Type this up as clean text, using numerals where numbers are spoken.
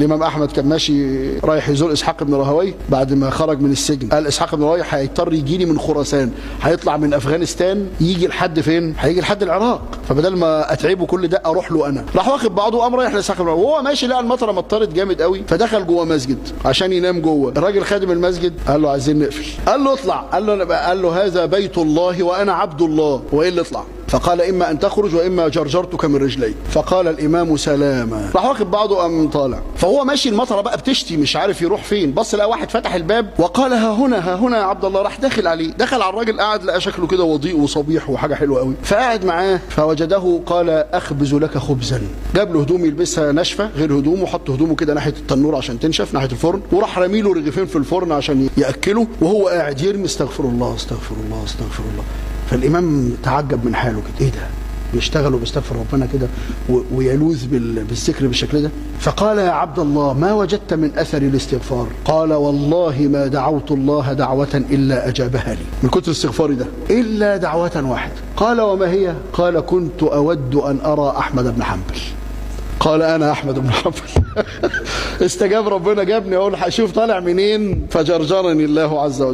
الامام احمد كان ماشي رايح يزور اسحاق بن راهويه بعد ما خرج من السجن، قال اسحاق بن راهويه هيضطر يجي لي من خراسان، هيطلع من افغانستان يجي لحد فين؟ هيجي لحد العراق، فبدل ما اتعبه كل ده اروح له انا. راح واخد بعضه وقام رايح لاسحاق بن راهويه، وهو ماشي لقى المطره مطرت جامد قوي، فدخل جوه مسجد عشان ينام جوه. الراجل خادم المسجد قال له عايزين نقفل، قال له اطلع، قال له هذا بيت الله وانا عبد الله، وايه اللي اطلع؟ فقال اما ان تخرج واما جرجرتك من رجلي. فقال الامام سلاما، راح واخد بعضه قام طالع. فهو ماشي المطره بقى بتشتي مش عارف يروح فين، بص لقى واحد فتح الباب وقال ها هنا ها هنا يا عبد الله، راح داخل عليه، دخل على الراجل قاعد لقى شكله كده وضيء وصبيح وحاجه حلوه قوي، فقعد معاه فوجده قال اخبز لك خبزا، جاب له هدوم يلبسها ناشفه غير هدومه، وحط هدومه كده ناحيه التنور عشان تنشف ناحيه الفرن، وراح رامي له رغيفين في الفرن عشان ياكله، وهو قاعد يرمي استغفر الله استغفر الله استغفر الله. فالامام تعجب من حاله كده، ايه ده؟ بيشتغل وبيستغفر ربنا كده ويلوذ بالذكر بالشكل ده. فقال يا عبد الله ما وجدت من اثر الاستغفار؟ قال والله ما دعوت الله دعوة الا اجابها لي، من كتر استغفاري ده الا دعوة واحدة. قال وما هي؟ قال كنت اود ان ارى احمد بن حنبل. قال انا احمد بن حنبل. استجاب ربنا، جابني اقول هشوف طالع منين، فجرجرني الله عز وجل.